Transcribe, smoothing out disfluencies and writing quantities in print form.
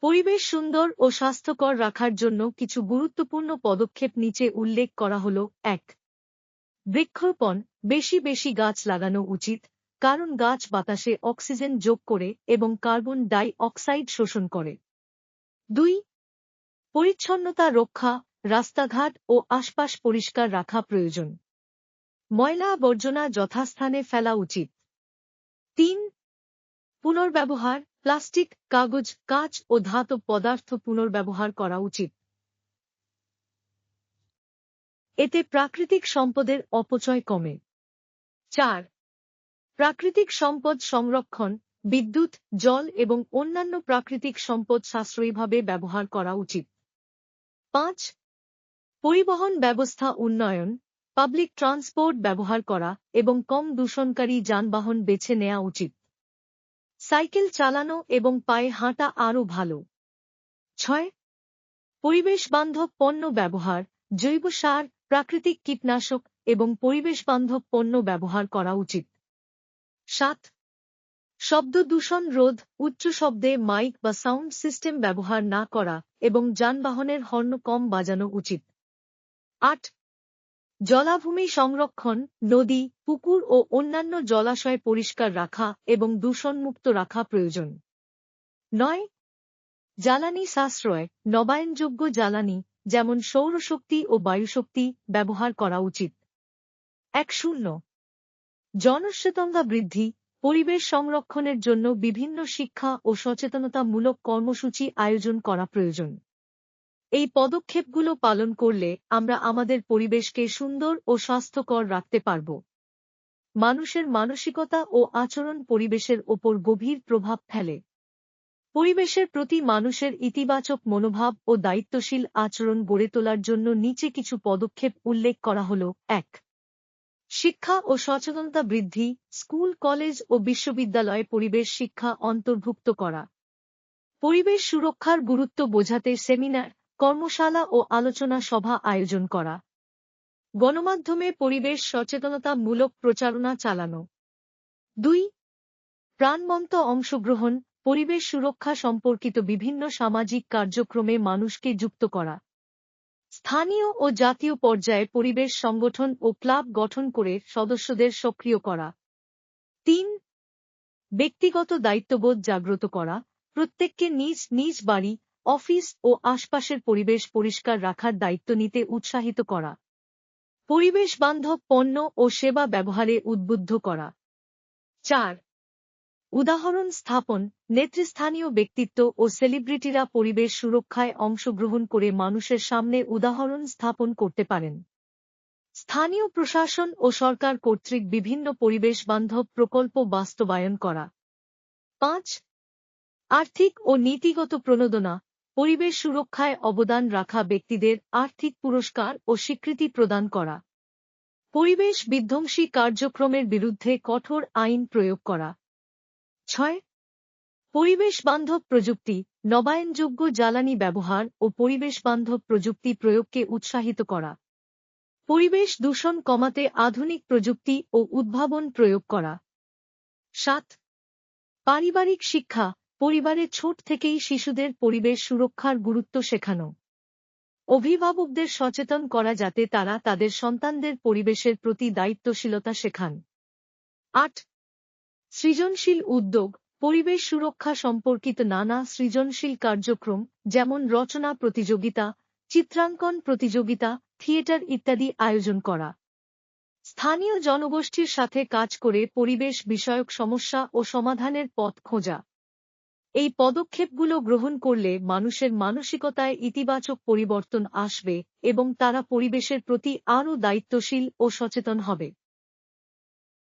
পরিবেশ সুন্দর ও স্বাস্থ্যকর রাখার জন্য কিছু গুরুত্বপূর্ণ পদক্ষেপ নিচে উল্লেখ করা হল। ১. বৃক্ষরোপণ। বেশি বেশি গাছ লাগানো উচিত, কারণ গাছ বাতাসে অক্সিজেন যোগ করে এবং কার্বন ডাই অক্সাইড শোষণ করে। ২. পরিচ্ছন্নতা রক্ষা। রাস্তাঘাট ও আশপাশ পরিষ্কার রাখা প্রয়োজন। ময়লা আবর্জনা যথাস্থানে ফেলা উচিত। ৩. পুনর্ব্যবহার। প্লাস্টিক, কাগজ, কাঁচ ও ধাতব পদার্থ পুনর্ব্যবহার করা উচিত। এতে প্রাকৃতিক সম্পদের অপচয় কমে। ৪. প্রাকৃতিক সম্পদ সংরক্ষণ। বিদ্যুৎ, জল এবং অন্যান্য প্রাকৃতিক সম্পদ সাশ্রয়ীভাবে ব্যবহার করা উচিত। ৫. পরিবহন ব্যবস্থা উন্নয়ন। পাবলিক ট্রান্সপোর্ট ব্যবহার করা এবং কম দূষণকারী যানবাহন বেছে নেওয়া উচিত। সাইকেল চালানো এবং পায়ে হাঁটা আরও ভালো। ৬. পরিবেশবান্ধব পণ্য ব্যবহার। জৈব সার, প্রাকৃতিক কীটনাশক এবং পরিবেশবান্ধব পণ্য ব্যবহার করা উচিত। ৭. শব্দ দূষণ রোধ। উচ্চ শব্দে মাইক বা সাউন্ড সিস্টেম ব্যবহার না করা এবং যানবাহনের হর্ন কম বাজানো উচিত। ৮. জলাভূমি সংরক্ষণ। নদী, পুকুর ও অন্যান্য জলাশয় পরিষ্কার রাখা এবং দূষণমুক্ত রাখা প্রয়োজন। ৯. জ্বালানি সাশ্রয়। নবায়নযোগ্য জ্বালানি যেমন সৌরশক্তি ও বায়ুশক্তি ব্যবহার করা উচিত। ১০. জনসচেতনতা বৃদ্ধি। পরিবেশ সংরক্ষণের জন্য বিভিন্ন শিক্ষা ও সচেতনতামূলক কর্মসূচি আয়োজন করা প্রয়োজন। এই পদক্ষেপগুলো পালন করলে আমরা আমাদের পরিবেশকে সুন্দর ও স্বাস্থ্যকর রাখতে পারব। মানুষের মানসিকতা ও আচরণ পরিবেশের ওপর গভীর প্রভাব ফেলে। পরিবেশের প্রতি মানুষের ইতিবাচক মনোভাব ও দায়িত্বশীল আচরণ গড়ে তোলার জন্য নিচে কিছু পদক্ষেপ উল্লেখ করা হল। ১. শিক্ষা ও সচেতনতা বৃদ্ধি। স্কুল, কলেজ ও বিশ্ববিদ্যালয়ে পরিবেশ শিক্ষা অন্তর্ভুক্ত করা। পরিবেশ সুরক্ষার গুরুত্ব বোঝাতে সেমিনার, কর্মশালা ও আলোচনা সভা আয়োজন করা। গণমাধ্যমে পরিবেশ সচেতনতামূলক প্রচারণা চালানো। ২. প্রাণবন্ত অংশগ্রহণ। পরিবেশ সুরক্ষা সম্পর্কিত বিভিন্ন সামাজিক কার্যক্রমে মানুষকে যুক্ত করা। স্থানীয় ও জাতীয় পর্যায়ে পরিবেশ সংগঠন ও ক্লাব গঠন করে সদস্যদের সক্রিয় করা। ৩. ব্যক্তিগত দায়িত্ববোধ জাগ্রত করা। প্রত্যেককে নিজ নিজ বাড়ি, অফিস ও আশপাশের পরিবেশ পরিষ্কার রাখার দায়িত্ব নিতে উৎসাহিত করা। পরিবেশ বান্ধব পণ্য ও সেবা ব্যবহারে উদ্বুদ্ধ করা। ৪. উদাহরণ স্থাপন। নেতৃস্থানীয় ব্যক্তিত্ব ও সেলিব্রিটিরা পরিবেশ সুরক্ষায় অংশগ্রহণ করে মানুষের সামনে উদাহরণ স্থাপন করতে পারেন। স্থানীয় প্রশাসন ও সরকার কর্তৃক বিভিন্ন পরিবেশ বান্ধব প্রকল্প বাস্তবায়ন করা। ৫. আর্থিক ও নীতিগত প্রণোদনা। পরিবেশ সুরক্ষায় অবদান রাখা ব্যক্তিদের আর্থিক পুরস্কার ও স্বীকৃতি প্রদান করা। পরিবেশ বিধ্বংসী কার্যক্রমের বিরুদ্ধে কঠোর আইন প্রয়োগ করা। ৬. পরিবেশ বান্ধব প্রযুক্তি। নবায়নযোগ্য জ্বালানি ব্যবহার ও পরিবেশ বান্ধব প্রযুক্তি প্রয়োগকে উৎসাহিত করা। পরিবেশ দূষণ কমাতে আধুনিক প্রযুক্তি ও উদ্ভাবন প্রয়োগ করা। ৭. পারিবারিক শিক্ষা। পরিবারে ছোট থেকেই শিশুদের পরিবেশ সুরক্ষার গুরুত্ব শেখানো। অভিভাবকদের সচেতন করা যাতে তারা তাদের সন্তানদের পরিবেশের প্রতি দায়িত্বশীলতা শেখান। ৮. সৃজনশীল উদ্যোগ। পরিবেশ সুরক্ষা সম্পর্কিত নানা সৃজনশীল কার্যক্রম যেমন রচনা প্রতিযোগিতা, চিত্রাঙ্কন প্রতিযোগিতা, থিয়েটার ইত্যাদি আয়োজন করা। স্থানীয় জনগোষ্ঠীর সাথে কাজ করে পরিবেশ বিষয়ক সমস্যা ও সমাধানের পথ খোঁজা। এই পদক্ষেপগুলো গ্রহণ করলে মানুষের মানসিকতায় ইতিবাচক পরিবর্তন আসবে এবং তারা পরিবেশের প্রতি আরও দায়িত্বশীল ও সচেতন হবে।